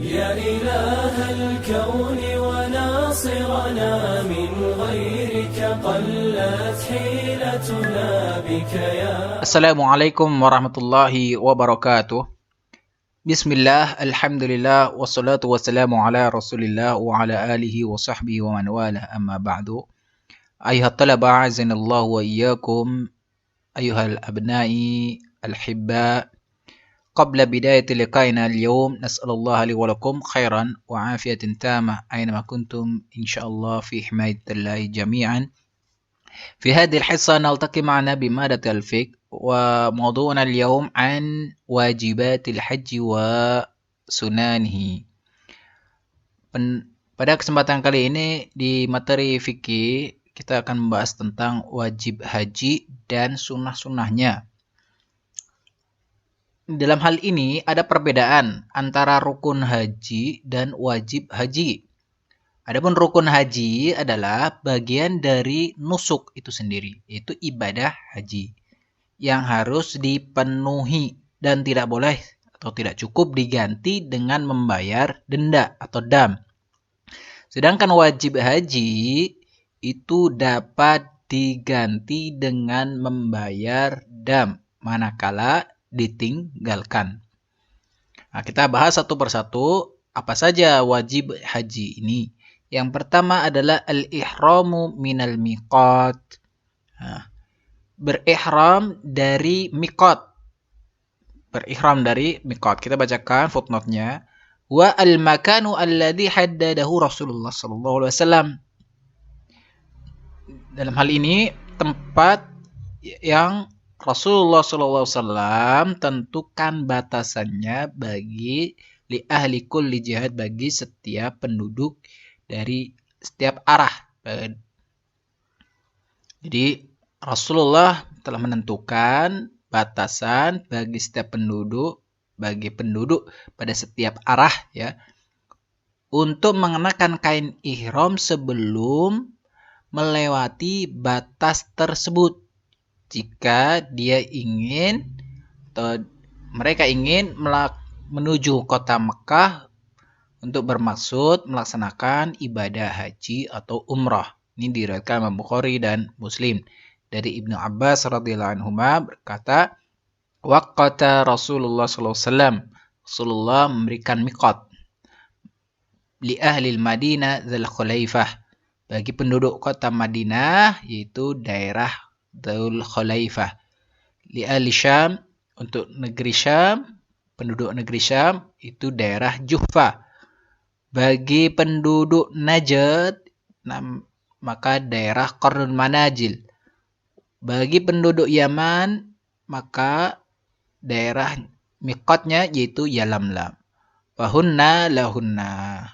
يا إله الكون وناصرنا من غيرك قلت حيلتنا بك يا Assalamualaikum warahmatullahi wabarakatuh. Bismillah, alhamdulillah, wassalatu wassalamu ala rasulillah wa ala alihi wa sahbihi wa man wala amma ba'du. Ayuhat talaba azinallahu wa iyyakum, ayuhal abnai al-hibba. Qabla bidayati liqaina al-yawm, nas'alullah li wa lakum khairan wa afiyatin tamah aynama kuntum insyaallah fi himayatillahi jami'an. في هذه الحصة نلتقي معنا بمادة الفقه وموضوعنا اليوم عن واجبات الحج وسننه. Pada kesempatan kali ini di materi fikih kita akan membahas tentang wajib haji dan sunnah-sunnahnya. Dalam hal ini ada perbedaan antara rukun haji dan wajib haji. Adapun rukun haji adalah bagian dari nusuk itu sendiri, yaitu ibadah haji yang harus dipenuhi dan tidak boleh atau tidak cukup diganti dengan membayar denda atau dam. Sedangkan wajib haji itu dapat diganti dengan membayar dam manakala ditinggalkan. Nah, kita bahas satu persatu apa saja wajib haji ini. Yang pertama adalah al-ihramu minal miqat. Nah, berihram dari miqat. Berihram dari miqat. Kita bacakan footnote-nya. Wa al-makanu alladhi haddadahu Rasulullah sallallahu alaihi wasallam. Dalam hal ini tempat yang Rasulullah sallallahu alaihi wasallam tentukan batasannya bagi li ahli kulli jihad, bagi setiap penduduk dari setiap arah. Jadi Rasulullah telah menentukan batasan bagi setiap penduduk, bagi penduduk pada setiap arah ya, untuk mengenakan kain ihram sebelum melewati batas tersebut. Jika dia ingin atau mereka ingin menuju kota Mekah untuk bermaksud melaksanakan ibadah haji atau umrah. Ini diriwayatkan Imam Bukhari dan Muslim. Dari Ibnu Abbas radhiyallahu anhu berkata, waqata Rasulullah sallallahu alaihi wasallam. Rasulullah memberikan miqat li ahli Madinah Dzul Khulaifah, bagi penduduk kota Madinah yaitu daerah Dzul Khulaifah. Li ahli Syam, untuk negeri Syam, penduduk negeri Syam itu daerah Juhfa. Bagi penduduk Najd, maka daerah Qarnul Manajil. Bagi penduduk Yaman, maka daerah miqatnya yaitu Yalamlam. Wahunna lahunna.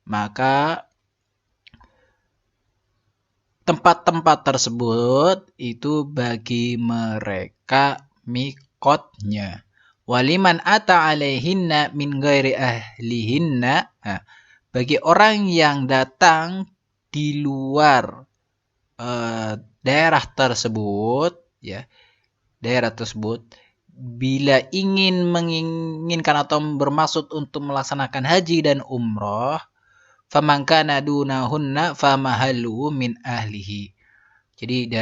Maka tempat-tempat tersebut itu bagi mereka miqatnya. Waliman ata alaihinna min ghairi ahlihinna. Bagi orang yang datang di luar daerah tersebut, ya, daerah tersebut, bila menginginkan atau bermaksud untuk melaksanakan haji dan umrah, faman kana dunahunna famahalu min ahlihi. Jadi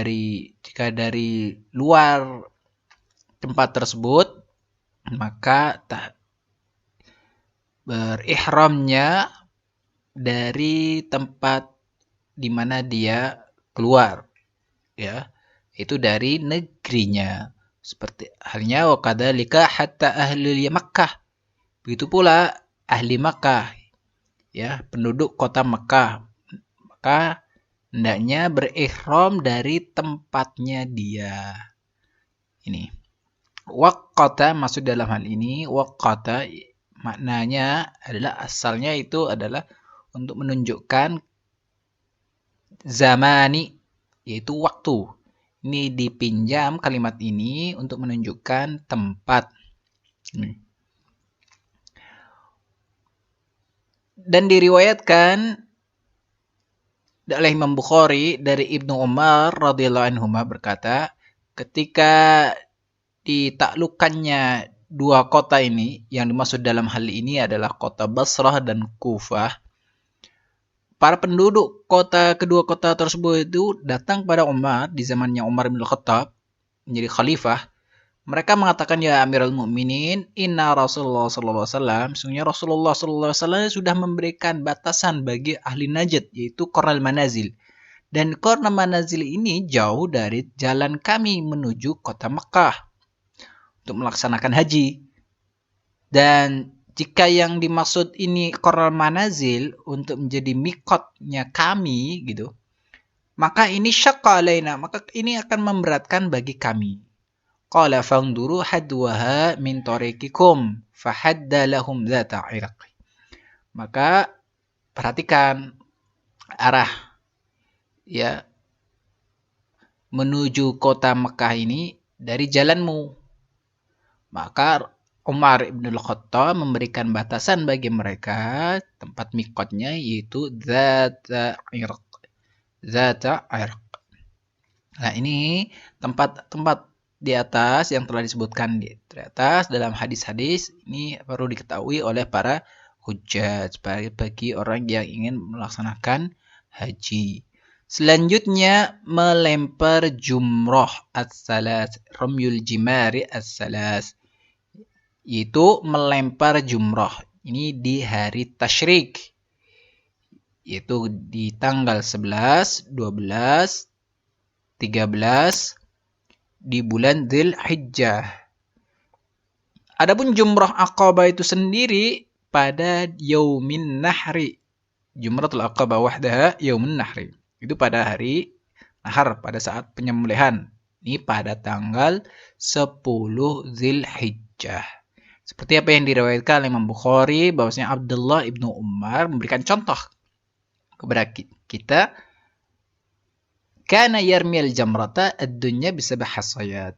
jika dari luar tempat tersebut, maka berihramnya dari tempat di mana dia keluar, ya, itu dari negerinya. Seperti halnya wa kadzalika hatta ahli Makkah. Begitu pula ahli Makkah, ya, penduduk kota Makkah, maka hendaknya berihram dari tempatnya dia. Ini waqata, maksud dalam hal ini waqata maknanya adalah, asalnya itu adalah untuk menunjukkan zamani, yaitu waktu. Ini dipinjam kalimat ini untuk menunjukkan tempat. Dan diriwayatkan oleh Imam Bukhari dari Ibnu Umar radhiyallahu anhu berkata, ketika ditaklukkannya dua kota ini, yang dimaksud dalam hal ini adalah kota Basrah dan Kufah. Para penduduk kedua kota tersebut itu datang pada Umar di zamannya Umar bin Khattab menjadi khalifah. Mereka mengatakan, ya Amirul Mukminin, inna Rasulullah sallallahu alaihi wasallam, sungguhnya Rasulullah sallallahu alaihi wasallam sudah memberikan batasan bagi ahli Najd, yaitu Qarnal Manazil. Dan Qarnal Manazil ini jauh dari jalan kami menuju kota Mekah untuk melaksanakan haji. Dan jika yang dimaksud ini Qarnal Manazil untuk menjadi mikotnya kami gitu, maka ini syaqqa alaina, maka ini akan memberatkan bagi kami. Qala fanduru hadwaha min tariqikum fahadda lahum dzata irq. Maka perhatikan arah ya menuju kota Mekah ini dari jalanmu. Maka Umar ibn al-Khattab memberikan batasan bagi mereka, tempat mikotnya yaitu Dzata Irq. Dzata Irq. Nah, ini tempat-tempat di atas yang telah disebutkan di atas dalam hadis-hadis ini perlu diketahui oleh para hujjaj bagi orang yang ingin melaksanakan haji. Selanjutnya melempar jumrah as-salas, ramyul jimari as-salas, yaitu melempar jumrah. Ini di hari tasyrik, yaitu di tanggal 11, 12, 13 di bulan Dzulhijjah. Adapun jumrah Aqabah itu sendiri pada Yaumin Nahri. Jumratul Aqabah wahdaha Yaumin Nahri. Itu pada hari nahar, pada saat penyembelihan. Ini pada tanggal 10 Dzulhijjah. Seperti apa yang diriwayatkan oleh Imam Bukhari, bahwasanya Abdullah ibnu Umar memberikan contoh kepada kita, kana yarmil jamrata ad-dunya bisabah hasayat.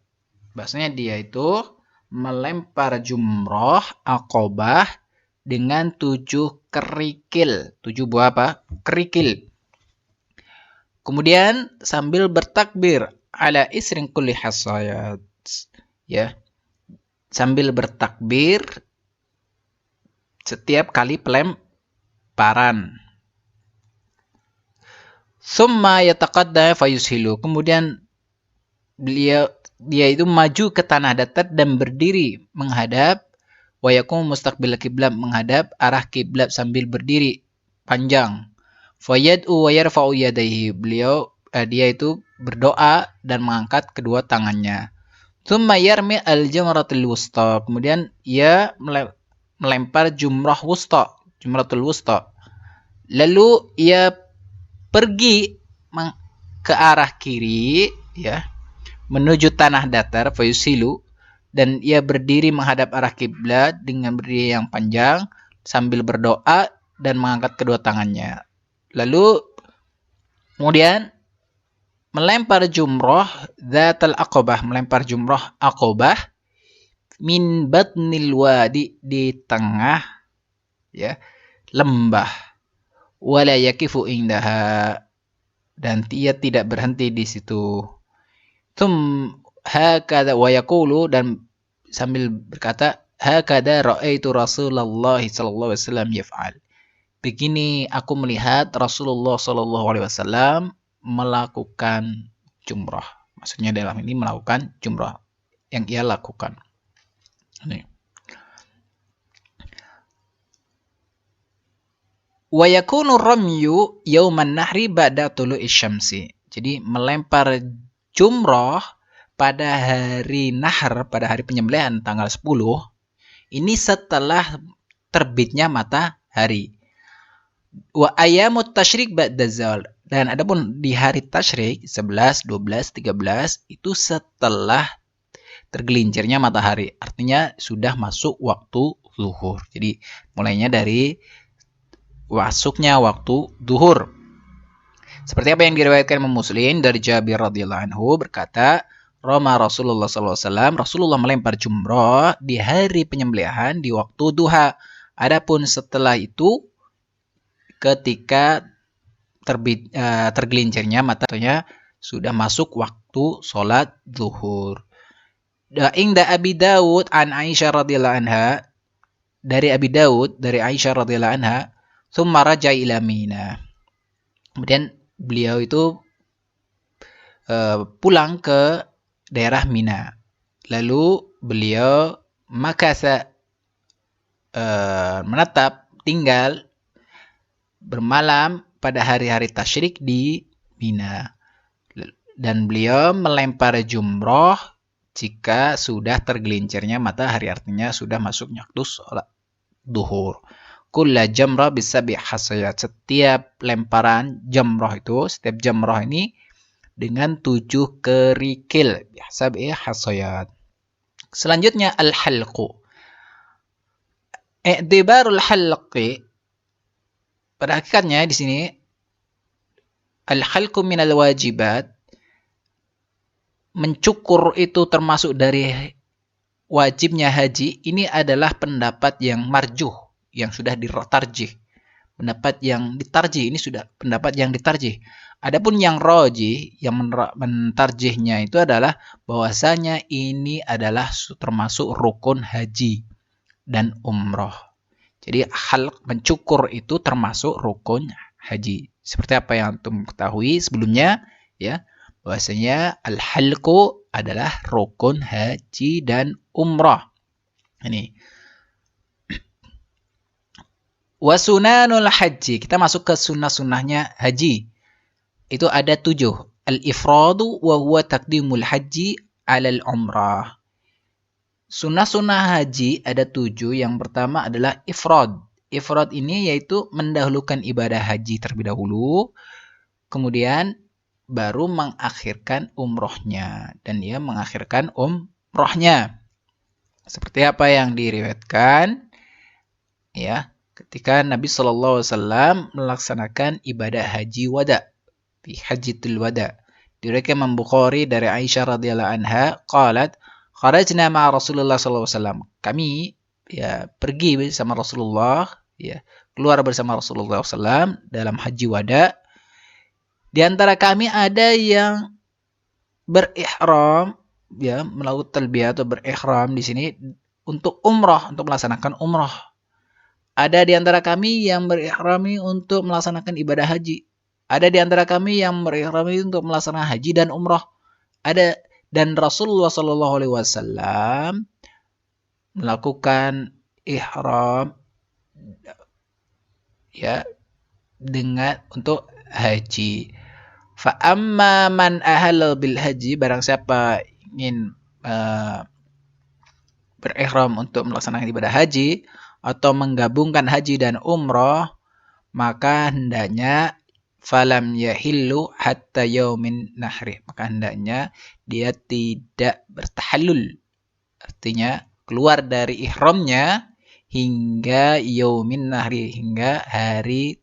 Bahwasanya dia itu melempar jumrah Aqabah dengan 7 kerikil. 7 buah apa? Kerikil. Kemudian sambil bertakbir ala isrin kulli hasayat. Ya. Sambil bertakbir setiap kali pelemparan. Summa yataqaddam fayushilu. Kemudian dia itu maju ke tanah datar dan berdiri menghadap wa yakum mustaqbil kiblat, menghadap arah kiblat sambil berdiri panjang. Fayad'u wa yarfa'u yadayhi. Dia itu berdoa dan mengangkat kedua tangannya. Tsumma yarmi al-jamratul wusta. Kemudian ia melempar jumrah wusta, jumratul wusta. Lalu ia pergi ke arah kiri, ya, menuju tanah datar, fayusilu, dan ia berdiri menghadap arah kiblat dengan berdiri yang panjang sambil berdoa dan mengangkat kedua tangannya. Lalu kemudian melempar jumrah Dzatal Aqabah, melempar jumrah Aqabah min batnil wadi, di tengah ya lembah, wala yakifu indaha, dan ia tidak berhenti di situ. Hakadha wa yaqulu, dan sambil berkata, hakadha ra'aitu Rasulullah sallallahu alaihi wasallam yaf'al. Begini aku melihat Rasulullah sallallahu alaihi wasallam melakukan jumrah. Maksudnya dalam ini melakukan jumrah yang ia lakukan. Ini. Wa yakunu ramyu yauman nahri ba'da tulu'i syamsi. Jadi melempar jumrah pada hari nahar, pada hari penyembelihan tanggal 10, ini setelah terbitnya matahari. Wa ayamut tasyrik ba'da zawal. Dan adapun di hari tasyrik 11, 12, 13 itu setelah tergelincirnya matahari. Artinya sudah masuk waktu zuhur. Jadi mulainya dari masuknya waktu zuhur. Seperti apa yang diriwayatkan Imam Muslim dari Jabir radhiyallahu anhu berkata, Rama Rasulullah SAW, Rasulullah melempar jumrah di hari penyembelihan di waktu duha. Adapun setelah itu ketika tergelincirnya matahari sudah masuk waktu sholat zuhur. Inda Abi Dawud an Aisyah radhiyallahu anha, dari Abi Dawud dari Aisyah radhiyallahu anha, thumma raja ila Mina. Kemudian beliau itu pulang ke daerah Mina. Lalu beliau makasa menetap tinggal bermalam pada hari-hari tasyrik di Mina. Dan beliau melempar jumroh jika sudah tergelincirnya matahari, artinya sudah masuknya waktu sholat duhur. Kulla jamrah bisabi hasayat. Setiap lemparan jamroh itu, setiap jamroh ini dengan 7 kerikil. Bisabi hasayat. Selanjutnya al-halqu. I'tibarul halqi, pada hakikatnya di sini al-halqu minal wajibat, mencukur itu termasuk dari wajibnya haji. Ini adalah pendapat yang marjuh, yang sudah ditarjih. Pendapat yang ditarjih ini sudah pendapat yang ditarjih. Adapun yang rajih, yang mentarjihnya itu adalah bahwasanya ini adalah termasuk rukun haji dan umroh. Jadi halq, mencukur itu termasuk rukun haji. Seperti apa yang antum ketahui sebelumnya, ya, bahwasanya al-halqu adalah rukun haji dan umrah. Ini. Wa sunanul haji, kita masuk ke sunnah-sunnahnya haji. Itu ada 7. Al-ifradu wa huwa taqdimul haji 'alal umrah. Sunnah-sunnah haji ada 7. Yang pertama adalah ifrad. Ifrad ini yaitu mendahulukan ibadah haji terlebih dahulu, kemudian baru mengakhirkan umrohnya, dan ia mengakhirkan umrohnya. Seperti apa yang diriwayatkan, ya, ketika Nabi SAW melaksanakan ibadah haji wada, di Hajjatul Wada. Diriwayatkan Imam Bukhari dari Aisyah radhiyallahu anha, qalat, kharajna ma'a Rasulullah SAW. Kami, ya, pergi bersama Rasulullah, ya, keluar bersama Rasulullah SAW dalam haji wada. Di antara kami ada yang berihram, ya, melakukan talbiyah atau berihram di sini untuk umrah, untuk melaksanakan umrah. Ada di antara kami yang berihrami untuk melaksanakan ibadah haji. Ada di antara kami yang berihrami untuk melaksanakan haji dan umrah. Ada, dan Rasulullah SAW melakukan ihram, ya, dengan untuk haji. Fa amma man ahalla bil haji, barang siapa ingin berihram untuk melaksanakan ibadah haji atau menggabungkan haji dan umrah, maka hendaknya falam yahillu hatta yaumin nahri, maka hendaknya dia tidak bertahallul, artinya keluar dari ihramnya hingga yaumin nahri, hingga hari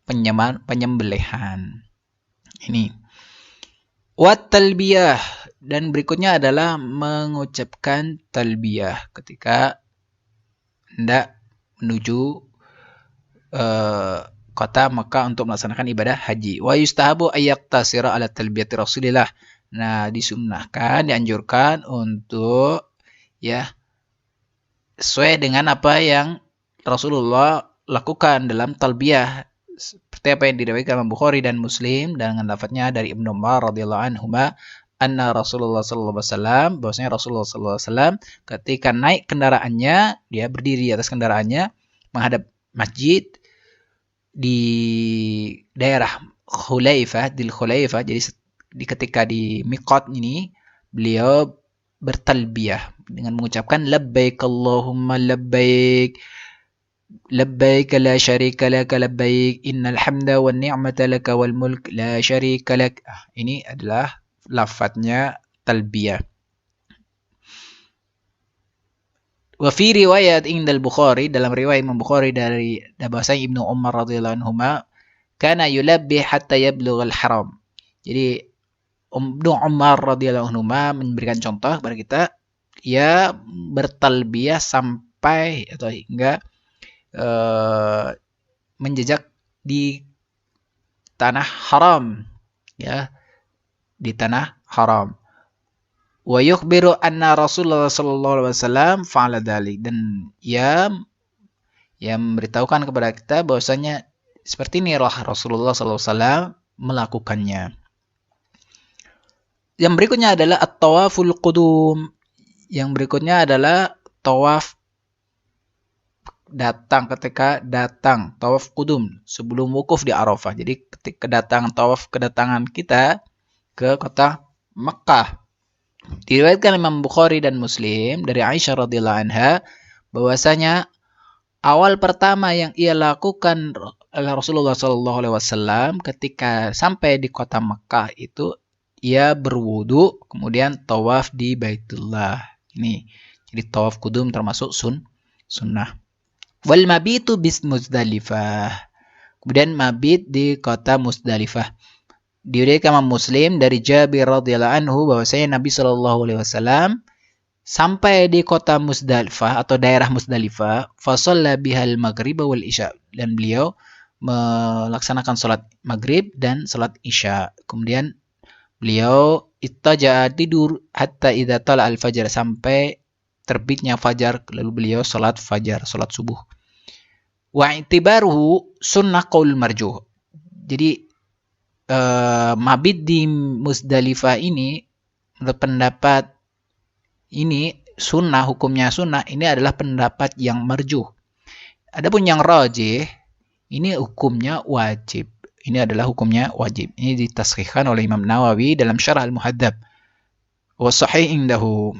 penyembelihan. Ini. Wat talbiyah, dan berikutnya adalah mengucapkan talbiyah ketika hendak menuju kota Makkah untuk melaksanakan ibadah haji. Wa yustahabu ayyaqtasira ala talbiyati Rasulillah. Nah, disunnahkan, dianjurkan untuk, ya, sesuai dengan apa yang Rasulullah lakukan dalam talbiyah. Seperti apa yang diriwayatkan Imam Bukhari dan Muslim dengan lafadznya dari Ibnu Umar radhiyallahu anhuma, anna Rasulullah sallallahu alaihi wasallam, bahwasanya Rasulullah sallallahu alaihi wasallam ketika naik kendaraannya, dia berdiri di atas kendaraannya menghadap masjid di daerah Khulaifah, di Khulaifah. Jadi ketika di miqat ini beliau bertalbiyah dengan mengucapkan labbaik Allahumma labbaik, labbaik la syarika laka labbaik, innal hamda wan ni'mata laka wal mulk la syarika lak. Ini adalah lafadznya talbiyah. Wa fi riwayat indal Bukhari, dalam riwayat Imam Bukhari dari bahwasanya Ibnu Umar radhiyallahu anhuma, kana yulabbi hatta yablugh al-haram. Jadi Ibnu Umar radhiyallahu anhuma memberikan contoh kepada kita, ia bertalbiyah sampai atau hingga menjejak di tanah haram, ya, di tanah haram. Wa yukhbiru anna Rasulullah sallallahu alaihi wasallam fa'ala dzalik, dan ia memberitahukan kepada kita bahwasanya seperti ini Rasulullah sallallahu alaihi wasallam melakukannya. Yang berikutnya adalah at-tawaful qudum. Yang berikutnya adalah tawaf datang, ketika datang, tawaf qudum sebelum wukuf di Arafah. Jadi ketika kedatangan kita ke kota Mekkah. Diriwayatkan Imam Bukhari dan Muslim dari Aisyah radhiyallahu anha bahwasanya awal pertama yang ia lakukan oleh Rasulullah sallallahu alaihi wasallam ketika sampai di kota Mekkah itu ia berwudu kemudian tawaf di Baitullah. Ini jadi tawaf qudum termasuk sunnah. Wal mabitu bis Muzdalifah. Kemudian mabit di kota Muzdalifah. Diriwayatkan Imam Muslim dari Jabir radhiyallahu anhu bahwasanya Nabi sallallahu alaihi wasallam sampai di kota Muzdalifah atau daerah Muzdalifah, fa shalla bihal maghrib wal isya, dan beliau melaksanakan salat maghrib dan salat isya. Kemudian beliau ittaja'a tidur hatta idza tala al-fajr, sampai terbitnya fajar, lalu beliau salat fajar, salat subuh. Wa i'tibaruhu sunnah qaul marjuh. Jadi mabit di Muzdalifah ini menurut pendapat ini sunnah, hukumnya sunnah, ini adalah pendapat yang marjuh. Adapun yang rajih ini hukumnya wajib. Ini adalah hukumnya wajib. Ini ditaskhihkan oleh Imam Nawawi dalam Syarah Al-Muhadzab. Wa sahih indahu.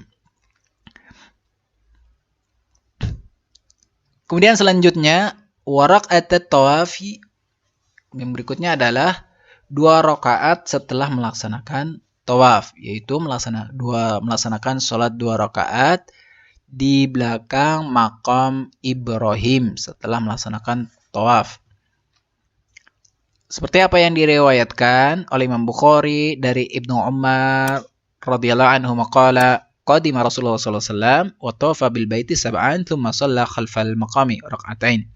Kemudian selanjutnya waraqat at-tawafi. Yang berikutnya adalah 2 rakaat setelah melaksanakan tawaf, yaitu melaksanakan sholat 2 rakaat di belakang makam Ibrahim setelah melaksanakan tawaf. Seperti apa yang diriwayatkan oleh Imam Bukhari dari Ibnu Umar radhiyallahu anhu maqala qadima Rasulullah sallallahu alaihi wasallam wa tawafa bil baiti sab'an thumma shalla khalfal maqami rak'atain.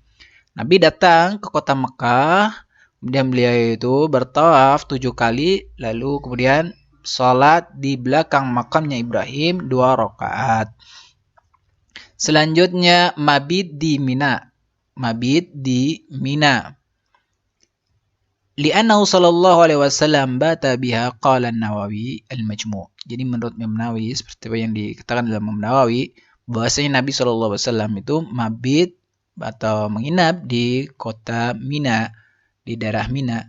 Nabi datang ke kota Mekah, kemudian beliau itu bertawaf 7 kali, lalu kemudian sholat di belakang makamnya Ibrahim 2 rakaat. Selanjutnya mabit di Mina. Mabit di Mina. Li'annahu sallallahu alaihi wasallam bata biha qala an-Nawawi al-Majmu'. Jadi menurut Imam Nawawi, seperti yang dikatakan dalam Imam Nawawi, bahwasanya Nabi sallallahu alaihi wasallam itu mabit atau menginap di kota Mina, di daerah Mina.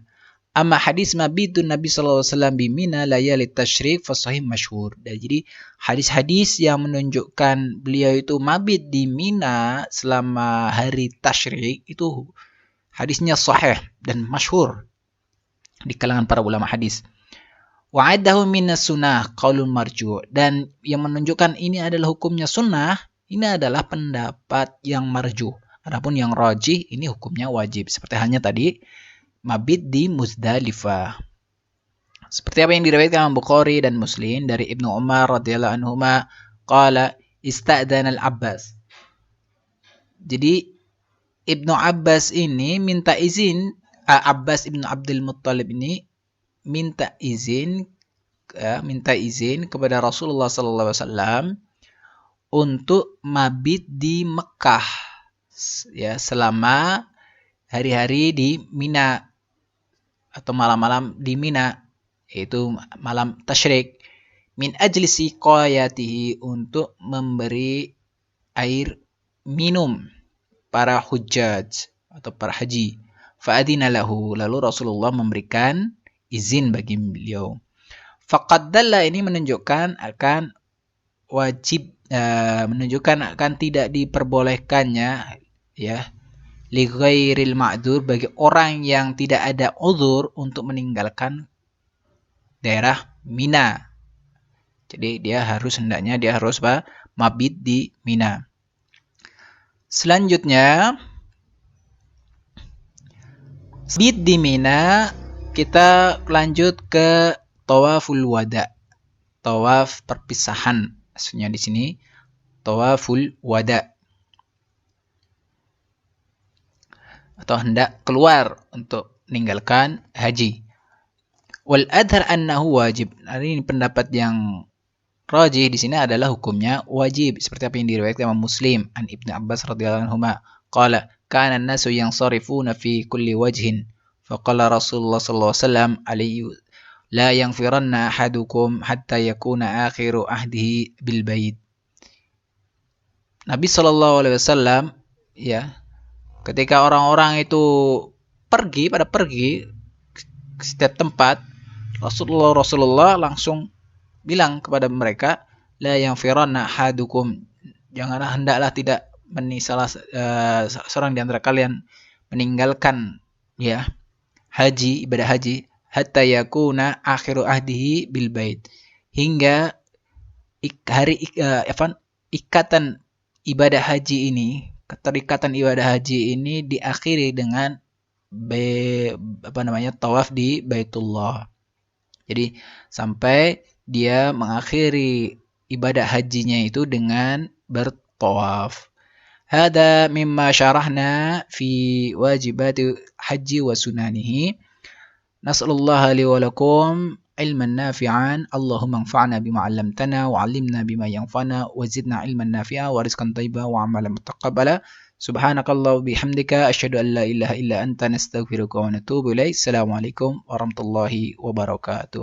Amma hadis mabitun Nabi sallallahu alaihi wasallam bi Mina layali tasyrik fa sahih masyhur. Jadi hadis-hadis yang menunjukkan beliau itu mabit di Mina selama hari tasyrik itu hadisnya sahih dan masyhur di kalangan para ulama hadis. Wa addahu minas sunnah qaulun marju', dan yang menunjukkan ini adalah hukumnya sunnah, ini adalah pendapat yang marju'. Adapun yang rajih ini hukumnya wajib, seperti halnya tadi mabit di Muzdalifah. Seperti apa yang diriwayatkan Imam Bukhari dan Muslim dari Ibnu Umar radhiyallahu anhuma qala ista'dzana al-Abbas. Jadi Ibnu Abbas ini minta izin, Abbas Ibnu Abdul Muttalib ini minta izin kepada Rasulullah sallallahu alaihi wasallam untuk mabit di Mekah ya selama hari-hari di Mina atau malam-malam di Mina, yaitu malam tasyrik, min ajli siqayatihi, untuk memberi air minum para hujjaj atau para haji. Fa'adina lahu, lalu Rasulullah memberikan izin bagi beliau. Faqad dalla, ini menunjukkan akan wajib, menunjukkan akan tidak diperbolehkannya ya li ghairil ma'dzur, bagi orang yang tidak ada uzur untuk meninggalkan daerah Mina. Jadi hendaknya dia harus mabit di Mina. Selanjutnya mabit di Mina, kita lanjut ke tawaful wada. Tawaf perpisahan. Maksudnya di sini tawaful wada, atau hendak keluar untuk meninggalkan haji. Wal adhar annahu wajib. Ini pendapat yang Rajih di sini adalah hukumnya wajib seperti apa yang diriwayatkan Imam Muslim an Ibnu Abbas radhiyallahu anhu qala kana an-nasu yansarifuna fi kulli wajhin faqala Rasulullah sallallahu alaihi wasallam alayhi la yanfiranna ahadukum hatta yakuna akhiru ahdihi bil bait. Nabi sallallahu alaihi wasallam ya, ketika orang-orang itu pergi ke setiap tempat, Rasulullah langsung bilang kepada mereka, la yanfiranna ahadukum, janganlah hendaklah tidak seorang di antara kalian meninggalkan ya ibadah haji hatta yakuna akhiru ahdihi bil bait, hingga ikatan ibadah haji ini, keterikatan ibadah haji ini diakhiri dengan tawaf di Baitullah. Jadi sampai dia mengakhiri ibadah hajinya itu dengan bertawaf. Hada mimma syarahna fi wajibati haji wa sunanihi. Nas'alullaha li wa lakum ilman nafi'an. Allahumma anfa'na bima 'allamtana wa 'allimna bima yanfa'una wa zidna ilman nafi'a wa rizqan thayyiban wa 'amalan mutaqabbala. Subhanakallah wa bihamdika asyhadu an la ilaha illa anta nastaghfiruka wa natubu ilaik. Assalamualaikum warahmatullahi wabarakatuh.